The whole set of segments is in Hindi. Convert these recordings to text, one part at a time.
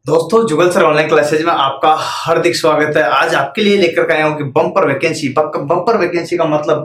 दोस्तों जुगल सर ऑनलाइन क्लासेज में आपका हार्दिक स्वागत है। आज आपके लिए लेकर के आया हूं कि बम्पर वैकेंसी। बम्पर वैकेंसी का मतलब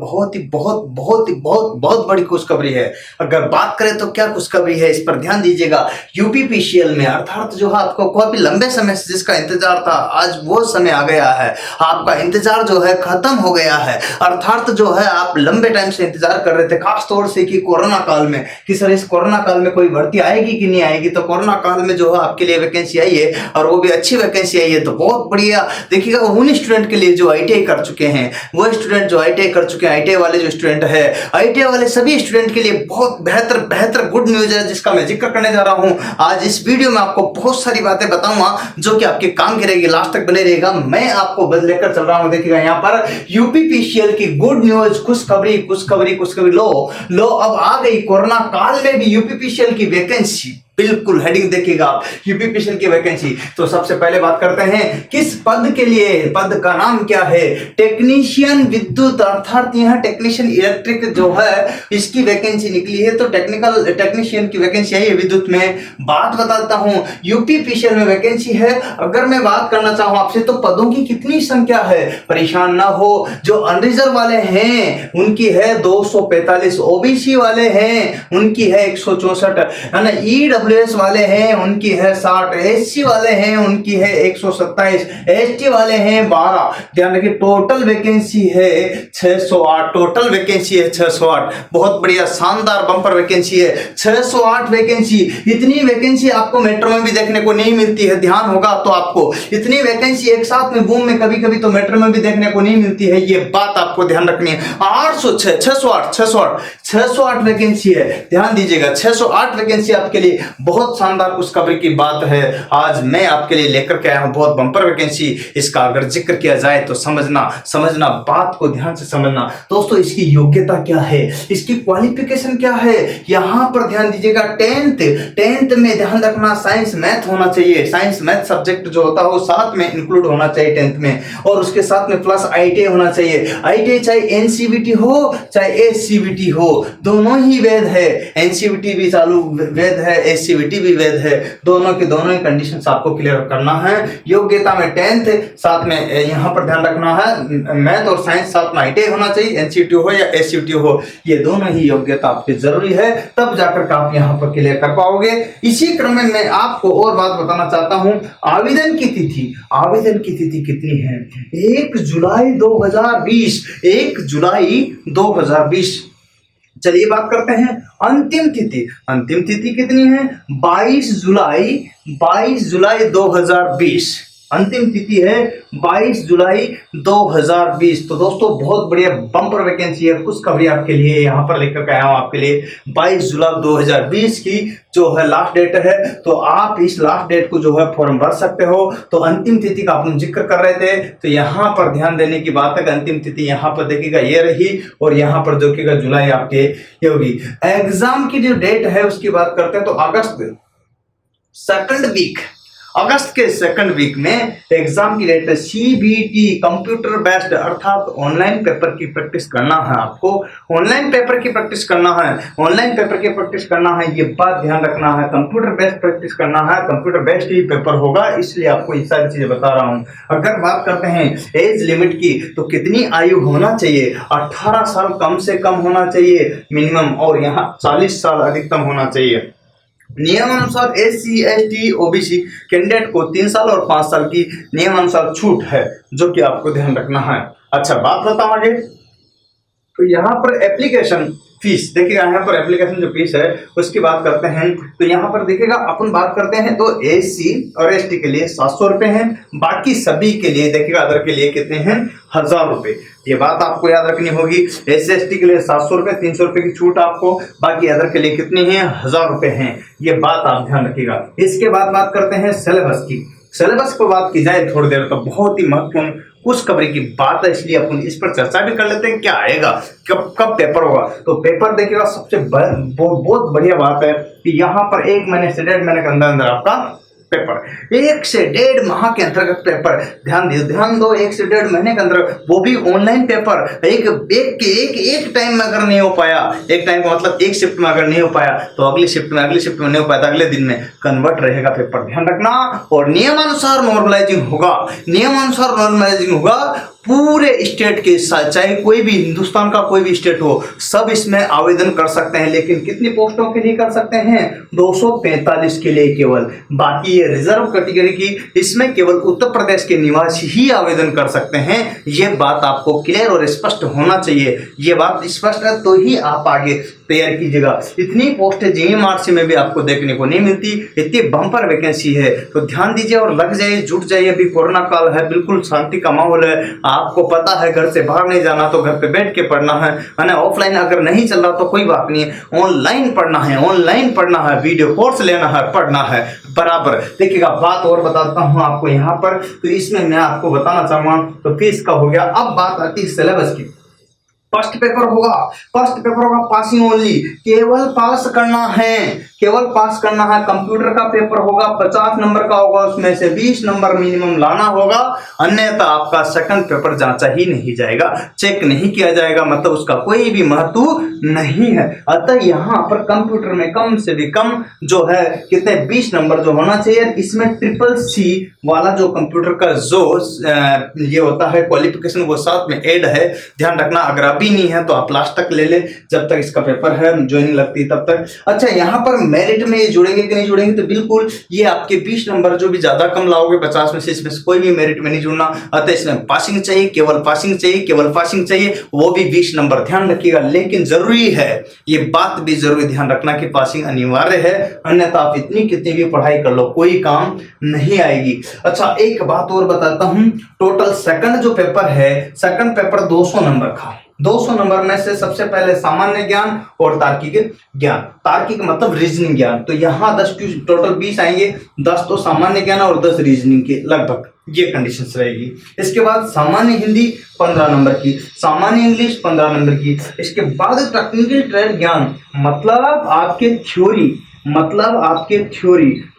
बहुत बड़ी खुशखबरी है। अगर बात करें तो क्या खुशखबरी है, इस पर ध्यान दीजिएगा। यूपीपीसीएल में अर्थात जो है आपको काफी लंबे समय से जिसका इंतजार था, आज वो समय आ गया है। आपका इंतजार जो है खत्म हो गया है। अर्थात जो है आप लंबे टाइम से इंतजार कर रहे थे, खासतौर से कि कोरोना काल में, कि सर इस कोरोना काल में कोई भर्ती आएगी कि नहीं आएगी। तो कोरोना काल में जो है आपके लिए वैकेंसी आई है और वो भी अच्छी वैकेंसी आई है, तो बहुत बढ़िया। देखिएगा उन स्टूडेंट के लिए जो आईटीआई कर चुके हैं, वो स्टूडेंट जो आईटीआई कर चुके हैं, आईटीआई वाले जो स्टूडेंट है, आईटीआई वाले सभी स्टूडेंट के लिए बहुत बेहतर गुड न्यूज है, जिसका मैं जिक्र करने जा रहा हूं। आज इस वीडियो में आपको बहुत सारी बातें बताऊंगा जो कि आपके काम की रहेगी। लास्ट तक बने रहेगा, मैं आपको लेकर चल रहा हूं। देखिएगा यहाँ पर यूपीपीसीएल की गुड न्यूज, खुशखबरी लो अब आ गई। कोरोना काल में भी यूपीपीसीएल की वैकेंसी, बिल्कुल हेडिंग देखिएगा आप, यूपीपीसीएल की वैकेंसी। तो सबसे पहले बात करते हैं किस पद के लिए, पद का नाम क्या है, टेक्नीशियन विद्युत, अर्थात यहाँ टेक्नीशियन इलेक्ट्रिक जो है इसकी वैकेंसी निकली है। तो टेक्नीशियन की वैकेंसी आई है विद्युत में। बात बताता हूं, यूपीपीसीएल में वैकेंसी है। अगर मैं बात करना चाहूं आपसे तो पदों की कितनी संख्या है, परेशान ना हो। जो अनरिजर्व वाले हैं उनकी है 245, ओबीसी वाले हैं उनकी है 164, है ना, ईडब्ल्यूएस वाले हैं उनकी है 60, एससी वाले हैं उनकी है 127, एसटी वाले हैं 12। ध्यान रखिए टोटल वैकेंसी है 608, टोटल वैकेंसी है 608। बहुत बढ़िया शानदार बम्पर वैकेंसी है, 608 वैकेंसी। इतनी वैकेंसी आपको मेट्रो में भी देखने को नहीं मिलती है, ध्यान होगा तो आपको। इतनी वैकेंसी एक साथ में बूम में कभी तो मेट्रो में भी देखने को नहीं मिलती है, ये बात आपको ध्यान रखनी है। 608 वैकेंसी है, ध्यान दीजिएगा। 608 वैकेंसी आपके लिए बहुत शानदार खुशखबरी की बात है। आज मैं आपके लिए लेकर के आया हूं बहुत बम्पर वैकेंसी। इसका अगर जिक्र किया जाए तो समझना बात को ध्यान से समझना। दोस्तों इसकी योग्यता क्या है, इसकी क्वालिफिकेशन क्या है, यहां पर ध्यान दीजिएगा। टेंथ में ध्यान रखना साइंस मैथ होना चाहिए। साइंस मैथ सब्जेक्ट जो होता है वो साथ में इंक्लूड होना चाहिए टेंथ में, और उसके साथ में प्लस आईटीआई होना चाहिए। आईटीआई चाहे एनसीवीटी हो चाहे एससीवीटी हो, दोनों ही वैध है। एनसीवीटी भी चालू वैध है, एससीवीटी भी वैध है। दोनों ही कंडीशंस आपको क्लियर करना है। योग्यता में 10th, साथ में यहां पर ध्यान रखना है मैथ और साइंस, साथ में आईटीआई होना चाहिए, एनसीवीटी हो या एससीवीटी हो, ये दोनों ही योग्यता आपकी जरूरी है, तब जाकर के आप यहां पर क्लियर कर पाओगे। इसी क्रम में मैं आपको और बात बताना चाहता हूं। आवेदन की तिथि कितनी है, 1 जुलाई 2020, 1 जुलाई 2020। चलिए बात करते हैं अंतिम तिथि कितनी है, 22 जुलाई 2020। अंतिम तिथि है 22 जुलाई 2020। तो दोस्तों बहुत बढ़िया बम्पर वैकेंसी है, खुशखबरी आपके लिए यहाँ पर लेकर के आया हूँ आपके लिए। 22 जुलाई 2020 की जो है लास्ट डेट है, तो आप इस लास्ट डेट को जो है फॉर्म भर सकते हो। तो अंतिम तिथि का अपन जिक्र कर रहे थे, तो यहाँ पर ध्यान देने की बात है कि अंतिम तिथि यहाँ पर देखिएगा ये रही, और यहाँ पर देखिएगा जुलाई आपके ये होगी। एग्जाम की जो डेट है उसकी बात करते हैं तो अगस्त के सेकंड वीक में एग्जाम की डेट है। सीबीटी कंप्यूटर बेस्ड, अर्थात ऑनलाइन पेपर की प्रैक्टिस करना है आपको। ऑनलाइन पेपर की प्रैक्टिस करना है, ये बात ध्यान रखना है। कंप्यूटर बेस्ड प्रैक्टिस करना है, कंप्यूटर बेस्ड ही पेपर होगा, इसलिए आपको ये सारी चीजें बता रहा हूं। अगर बात करते हैं एज लिमिट की, तो कितनी आयु होना चाहिए, 18 साल कम से कम होना चाहिए मिनिमम, और यहाँ 40 साल अधिकतम होना चाहिए। नियमानुसार एससी एसटी ओबीसी कैंडिडेट को 3 साल और 5 साल की नियमानुसार छूट है, जो कि आपको ध्यान रखना है। अच्छा बात बताऊं आगे, तो यहाँ पर एप्लीकेशन फीस देखिएगा, यहाँ पर एप्लीकेशन जो फीस है उसकी बात करते हैं। तो यहाँ पर देखिएगा अपन बात करते हैं तो एससी और एसटी के लिए 700 रुपए हैं, बाकी सभी के लिए देखिएगा अदर के लिए कितने हैं, 1000 रुपए। ये बात आपको याद रखनी होगी। एससी एसटी के लिए 700 रुपए, 300 रुपए की छूट आपको, बाकी अदर के लिए कितनी है, 1000 रुपए हैं। ये बात आप ध्यान रखिएगा। इसके बाद बात करते हैं सिलेबस की। सिलेबस पर बात की जाए थोड़ी देर, तो बहुत ही महत्वपूर्ण खुशखबरी की बात है, इसलिए अपन इस पर चर्चा भी कर लेते हैं। क्या आएगा, कब पेपर होगा। तो पेपर देखिएगा सबसे बहुत बढ़िया बात है कि यहाँ पर 1 महीने से 1.5 महीने के अंदर आपका पेपर 1 से 1.5 माह के अंतर्गत पेपर, ध्यान दो 1 से 1.5 महीने के अंदर, वो भी ऑनलाइन पेपर। एक टाइम में अगर नहीं हो पाया, एक टाइम का मतलब एक शिफ्ट में अगर नहीं हो पाया तो अगली शिफ्ट में नहीं हो पाया तो अगले दिन में कन्वर्ट रहेगा पेपर, ध्यान रखना। और नियमानुसार नॉर्मलाइजिंग होगा पूरे स्टेट के साथ, चाहे कोई भी हिंदुस्तान का कोई भी स्टेट हो, सब इसमें आवेदन कर सकते हैं। लेकिन कितनी पोस्टों के लिए कर सकते हैं? 245 के लिए केवल। बाकी ये रिजर्व कैटेगरी की, इसमें केवल उत्तर प्रदेश के निवासी ही आवेदन कर सकते हैं। ये बात आपको क्लियर और स्पष्ट होना चाहिए। ये बात स्पष्ट है तो ही आप आगे तैयार कीजिएगा। इतनी पोस्टें जीएमआरसी में भी आपको देखने को नहीं मिलती, इतनी बम्पर वैकेंसी है, तो ध्यान दीजिए और लग जाइए, जुट जाइए। अभी कोरोना काल है, बिल्कुल शांति का माहौल है, आपको पता है घर से बाहर नहीं जाना तो घर पे बैठ के पढ़ना है ना। ऑफलाइन अगर नहीं चल रहा तो कोई बात नहीं है, ऑनलाइन पढ़ना है, वीडियो कोर्स लेना है, पढ़ना है बराबर। देखिएगा बात और बताता हूँ आपको यहाँ पर, तो इसमें मैं आपको बताना चाहूंगा। तो फीस का हो गया। अब बात आती है सिलेबस की। फर्स्ट पेपर होगा पासिंग ओनली, केवल पास करना है। कंप्यूटर का पेपर होगा 50 नंबर का होगा, उसमें से 20 नंबर मिनिमम लाना होगा, अन्यथा आपका सेकंड पेपर जांचा ही नहीं जाएगा, चेक नहीं किया जाएगा, मतलब उसका कोई भी महत्व नहीं है। अतः यहाँ पर कंप्यूटर में कम से भी कम जो है कितने 20 नंबर जो होना चाहिए। इसमें CCC वाला जो कंप्यूटर का जो ये होता है क्वालिफिकेशन, वो साथ में ऐड है, ध्यान रखना। अगर अभी नहीं है तो आप लास्ट तक ले ले, जब तक इसका पेपर है, ज्वाइनिंग लगती है तब तक। अच्छा, यहाँ पर मेरिट में ये जुड़ेंगे कि नहीं जुड़ेंगे? तो बिल्कुल ये आपके 20 नंबर जो भी ज्यादा कम लाओगे 50 में से, इसमें से कोई भी मेरिट में नहीं जुड़ना। अतः इसमें पासिंग चाहिए, केवल पासिंग चाहिए, वो भी 20 नंबर, ध्यान रखिएगा। लेकिन जरूरी है, ये बात भी जरूरी ध्यान रखना कि पासिंग अनिवार्य है, अन्यथा आप कितनी भी पढ़ाई कर लो कोई काम नहीं आएगी। अच्छा, एक बात और बताता हूं, टोटल सेकंड जो पेपर है, सेकंड पेपर 200 नंबर का। 200 नंबर में से सबसे पहले सामान्य ज्ञान और तार्किक ज्ञान। तार्किक मतलब रीजनिंग ज्ञान, तो यहाँ 10 टोटल 20 आएंगे, 10 तो सामान्य ज्ञान और 10 रीजनिंग के लगभग, ये कंडीशंस रहेगी। इसके बाद सामान्य हिंदी 15 नंबर की, सामान्य इंग्लिश 15 नंबर की। इसके बाद टेक्निकल ट्रेड ज्ञान, मतलब आपके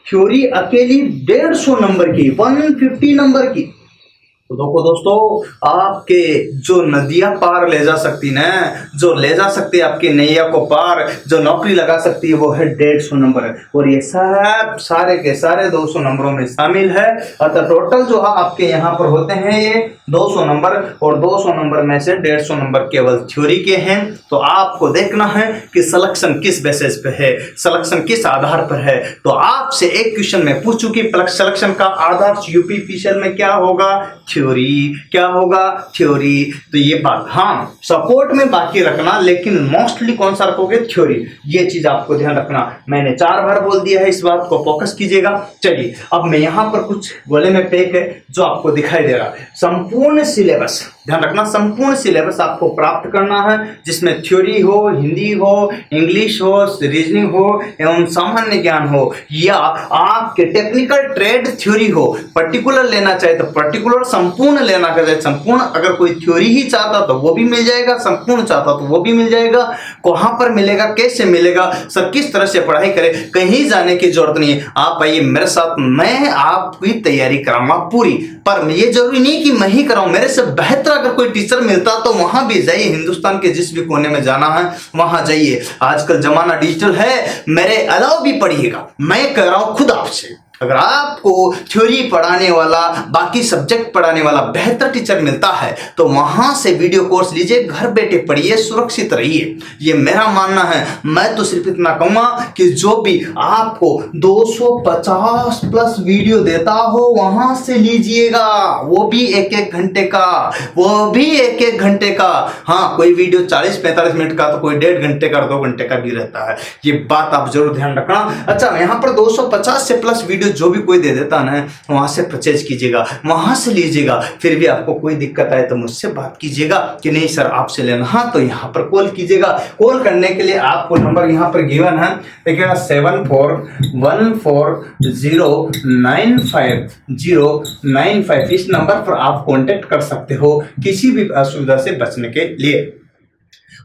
थ्योरी अकेली 150 नंबर की, 150 नंबर की। तो देखो दोस्तों, आपके जो नदियां पार ले जा सकती ना, जो ले जा सकती है आपकी नैया को पार, जो नौकरी लगा सकती है, वो है 150 नंबर, और ये सब सारे के सारे 200 नंबरों में शामिल है। अतः टोटल जो है आपके यहाँ पर होते हैं ये 200 नंबर, और 200 नंबर में से 150 नंबर केवल थ्योरी के हैं। तो आपको देखना है कि सिलेक्शन किस बेसिस पे है, सिलेक्शन किस आधार पर है। तो आपसे एक क्वेश्चन में पूछूं कि सिलेक्शन का आधार यूपीपीसीएल में क्या होगा? क्या होगा? थ्योरी। तो ये बात हाँ सपोर्ट में बाकी रखना, लेकिन मोस्टली कौन सा रखोगे? थ्योरी। ये चीज आपको ध्यान रखना, मैंने 4 बार बोल दिया है, इस बात को फोकस कीजिएगा। चलिए, अब मैं यहाँ पर कुछ गोले में पैक है जो आपको दिखाई दे रहा है। संपूर्ण सिलेबस, ध्यान रखना, संपूर्ण सिलेबस आपको प्राप्त करना है, जिसमें थ्योरी हो, हिंदी हो, इंग्लिश हो, रीजनिंग हो एवं सामान्य ज्ञान हो, या आपके टेक्निकल ट्रेड थ्योरी हो। पर्टिकुलर लेना चाहे तो पर्टिकुलर, संपूर्ण लेना चाहे संपूर्ण। अगर कोई थ्योरी ही चाहता तो वो भी मिल जाएगा, संपूर्ण चाहता तो वो भी मिल जाएगा। कहां पर मिलेगा, कैसे मिलेगा, सर किस तरह से पढ़ाई करें, कहीं जाने की जरूरत नहीं है। आप आइए मेरे साथ, मैं आपकी तैयारी कराऊंगा पूरी। पर ये जरूरी नहीं कि मैं ही कराऊं, मेरे से बेहतर अगर कोई टीचर मिलता तो वहां भी जाइए, हिंदुस्तान के जिस भी कोने में जाना है वहां जाइए। आजकल जमाना डिजिटल है, मेरे अलावा भी पढ़िएगा, मैं कह रहा हूं खुद आपसे। अगर आपको थ्योरी पढ़ाने वाला, बाकी सब्जेक्ट पढ़ाने वाला बेहतर टीचर मिलता है तो वहां से वीडियो कोर्स लीजिए, घर बैठे पढ़िए, सुरक्षित रहिए, ये मेरा मानना है। मैं तो सिर्फ इतना कहूंगा कि जो भी आपको 250 प्लस वीडियो देता हो वहां से लीजिएगा, वो भी एक एक घंटे का, हाँ कोई वीडियो 40-45 मिनट का, तो कोई 1.5 घंटे का, 2 घंटे का भी रहता है। ये बात आप जरूर ध्यान रखना। अच्छा, यहाँ पर 250 से प्लस वीडियो जो भी कोई दे देता ना, वहां से परचेज कीजिएगा, वहां से लीजिएगा। फिर भी आपको कोई दिक्कत आए तो मुझसे बात कीजिएगा कि नहीं सर आपसे लेना, हाँ तो यहाँ पर कॉल कीजिएगा। कॉल करने के लिए आपको नंबर यहाँ पर गिवन है, देखिएगा 7414095095। इस नंबर पर आप कांटेक्ट कर सकते हो किसी भी असुविधा से बचने के लिए।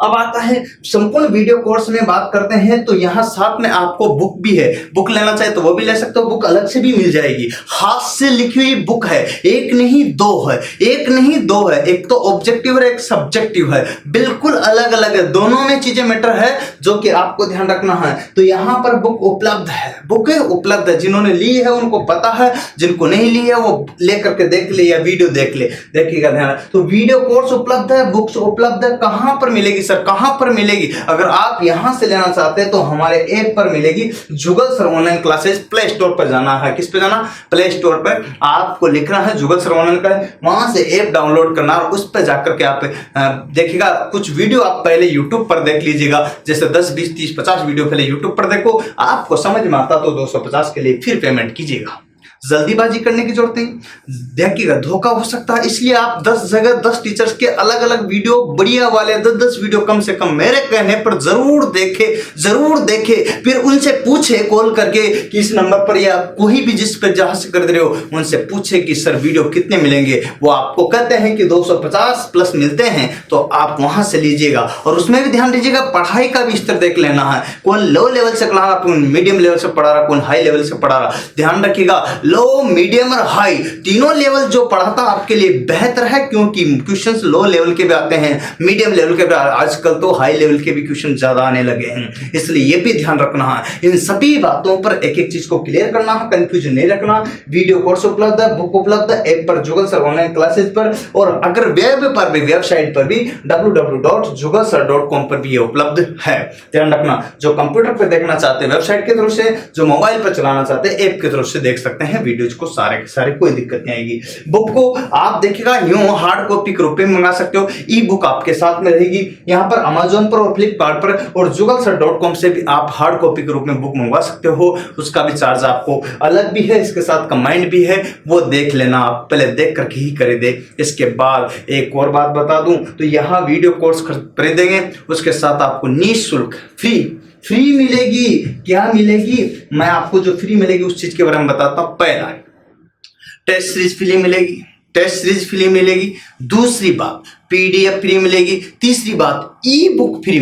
अब आता है संपूर्ण वीडियो कोर्स में बात करते हैं तो यहाँ साथ में आपको बुक भी है, बुक लेना चाहे तो वो भी ले सकते हो, बुक अलग से भी मिल जाएगी। हाथ से लिखी हुई बुक है, एक नहीं दो है, एक नहीं दो है, एक तो ऑब्जेक्टिव है एक सब्जेक्टिव है, बिल्कुल अलग अलग है, दोनों में चीजें मैटर है जो कि आपको ध्यान रखना है। तो यहाँ पर बुक उपलब्ध है, बुक उपलब्ध है, जिन्होंने ली है उनको पता है, जिनको नहीं ली है वो ले करके देख ले या वीडियो देख ले, देखिएगा ध्यान। तो वीडियो कोर्स उपलब्ध है, बुक्स उपलब्ध है, कहां पर मिलेगी सर, कहां पर मिलेगी? अगर आप यहां से लेना चाहते हैं तो हमारे ऐप पर मिलेगी, Jugal sir online classes. Play store पर जाना है, किस पे जाना? प्ले स्टोर पर आपको लिखना है जुगल सर ऑनलाइन क्लास, वहां से ऐप डाउनलोड करना और उस पर जाकर के आप देखिएगा। कुछ वीडियो आप पहले यूट्यूब पर देख लीजिएगा, जैसे 10 20 30 50 वीडियो पहले यूट्यूब पर देखो, आपको समझ में आता तो 250 के लिए फिर पेमेंट कीजिएगा। जल्दीबाजी करने की जरूरत नहीं, देखिएगा धोखा हो सकता है, इसलिए आप 10 जगह 10 टीचर्स के अलग अलग वीडियो बढ़िया वाले 10 वीडियो कम से कम मेरे कहने पर जरूर देखे, फिर उनसे पूछे कॉल करके कि इस नंबर पर या कोई भी जिस पर जहां से कर रहे हो उनसे पूछे कि सर वीडियो कितने मिलेंगे। वो आपको कहते हैं कि 250 प्लस मिलते हैं, तो आप वहां से लीजिएगा। और उसमें भी ध्यान दीजिएगा, पढ़ाई का भी स्तर देख लेना है, कौन लो लेवल से पढ़ा रहा, कौन मीडियम लेवल से पढ़ा रहा, कौन हाई लेवल से पढ़ा रहा। ध्यान रखिएगा, लो मीडियम और हाई तीनों लेवल जो पढ़ाता आपके लिए बेहतर है, क्योंकि क्वेश्चंस लो लेवल के भी आते हैं, मीडियम लेवल के भी, आजकल तो हाई लेवल के भी क्वेश्चन ज्यादा आने लगे हैं, इसलिए ये भी ध्यान रखना है। इन सभी बातों पर एक एक चीज को क्लियर करना है, कंफ्यूजन नहीं रखना। वीडियो कोर्स उपलब्ध है, बुक उपलब्ध है ऐप पर, जुगल सर ऑनलाइन क्लासेस पर, और अगर वेब पर भी, वेबसाइट पर भी www.jugalsir.com पर भी ये उपलब्ध है। ध्यान रखना, जो कंप्यूटर पर देखना चाहते हैं वेबसाइट के थ्रू से, जो मोबाइल पर चलाना चाहते हैं ऐप के थ्रू से देख सकते हैं वीडियोज को, सारे के सारे, कोई दिक्कत नहीं आएगी। बुक को आप देखिएगा यूं हार्ड कॉपी के रूप में मंगा सकते हो, ई बुक आपके साथ में रहेगी। यहां पर अमेजोन पर और फ्लिपकार्ट पर और jugalsir.com से भी आप हार्ड कॉपी के रूप में बुक मंगवा सकते हो, उसका भी चार्ज आपको अलग भी है, इसके साथ कंबाइंड भी है, वो देख लेना, आप पहले देख करके ही खरीदे। इसके बाद एक और बात बता दूं, तो यहां वीडियो कोर्स खरीदेंगे उसके साथ आपको निःशुल्क फ्री मिलेगी। क्या मिलेगी? मैं आपको जो फ्री मिलेगी उस चीज के बारे में बताता हूं। पहला, टेस्ट सीरीज फ्री मिलेगी, दूसरी बात पीडीएफ फ्री मिलेगी, तीसरी बात ई बुक फ्री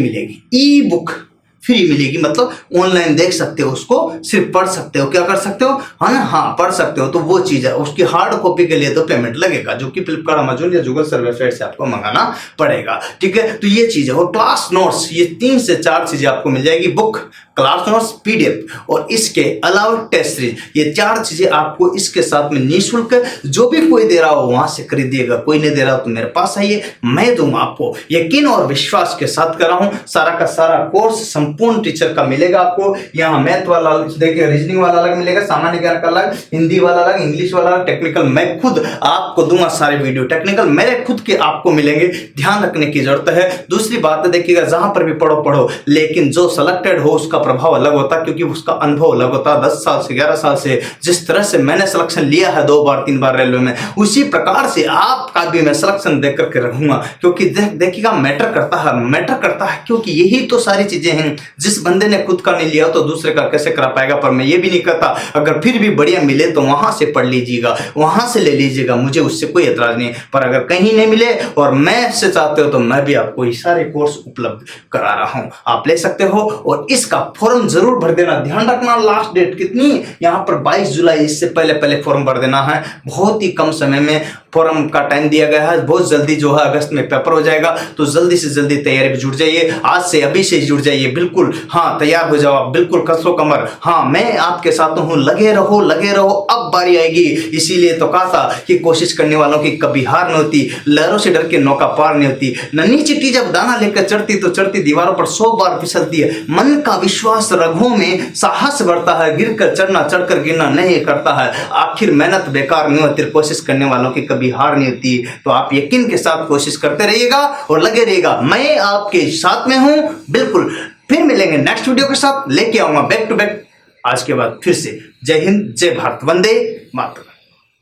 मिलेगी, मतलब ऑनलाइन देख सकते हो, उसको सिर्फ पढ़ सकते हो, क्या कर सकते हो, है ना, हाँ पढ़ सकते हो, तो वो चीज है। उसकी हार्ड कॉपी के लिए तो पेमेंट लगेगा, जो कि फ्लिपकार्ट, अमेजोन या जुगल सर वेबसाइट से आपको मंगाना पड़ेगा, ठीक है। तो ये चीज है। और क्लास नोट्स, ये 3 से 4 चीजें आपको मिल जाएगी, बुक, क्लास नोट्स, पीडीएफ और इसके अलावा टेस्ट सीरीज, ये 4 चीजें आपको इसके साथ में निःशुल्क, जो भी कोई दे रहा हो वहां से खरीदिएगा, कोई नहीं दे रहा हो तो मेरे पास आइए, मैं दूंगा आपको, यकीन और विश्वास के साथ कर रहा हूं। सारा का सारा कोर्स संपूर्ण टीचर का मिलेगा आपको। यहाँ मैथ वाला देखिए, रीजनिंग वाला अलग मिलेगा, सामान्य ज्ञान का अलग, हिंदी वाला अलग, इंग्लिश वाला अलग, टेक्निकल मैं खुद आपको दूंगा सारे वीडियो, टेक्निकल मेरे खुद के आपको मिलेंगे, ध्यान रखने की जरूरत है। दूसरी बात देखिएगा, जहां पर भी पढ़ो, लेकिन जो सिलेक्टेड हो उसका प्रभाव अलग होता है, क्योंकि उसका अनुभव अलग होता है। 10 साल से 11 साल से जिस तरह से मैंने सिलेक्शन लिया है 2 बार 3 बार रेलवे में, उसी प्रकार से आपका भी मैं सिलेक्शन देख करके रखूंगा, क्योंकि देखिएगा मैटर करता है, क्योंकि यही तो सारी चीजें हैं। जिस बंदे ने खुद का नहीं लिया तो दूसरे का कैसे करा पाएगा। पर मैं ये भी नहीं कहता, अगर फिर भी बढ़िया मिले तो वहां से पढ़ लीजिएगा, वहां से ले लीजिएगा, मुझे उससे कोई एतराज नहीं है। पर अगर कहीं नहीं मिले और मैं से चाहते हो तो मैं भी आपको ये सारे कोर्स उपलब्ध करा रहा हूं, आप ले सकते हो। और इसका फॉर्म जरूर भर देना, ध्यान रखना लास्ट डेट कितनी, यहाँ पर 22 जुलाई, इससे पहले फॉर्म भर देना है। बहुत ही कम समय में फॉर्म का टाइम दिया गया है, बहुत जल्दी जो है अगस्त में पेपर हो जाएगा, तो जल्दी से जल्दी तैयारी में जुट जाइए, आज से अभी से जुट जाइए, बिल्कुल हाँ तैयार हो जाओ आप, बिल्कुल कसो कमर, हाँ मैं आपके साथ हूँ, लगे रहो, अब बारी आएगी। इसीलिए तो कहा था कि कोशिश करने वालों की कभी हार नहीं होती, लहरों से डर के नौका पार नहीं होती। नन्ही चिट्ठी जब दाना लेकर चढ़ती तो चढ़ती दीवारों पर 100 बार फिसलती है, मन का विश्वास रगों में साहस बढ़ता है, गिर कर चढ़ना चढ़कर गिरना नहीं करता है, आखिर मेहनत बेकार नहीं होती, कोशिश करने वालों की कभी हार नहीं होती। तो आप यकीन के साथ कोशिश करते रहिएगा और लगे रहिएगा, मैं आपके साथ में हूं, बिल्कुल। फिर मिलेंगे नेक्स्ट वीडियो के साथ, लेके आऊंगा बैक टू बैक आज के बाद फिर से। जय हिंद, जय भारत, वंदे मातरम।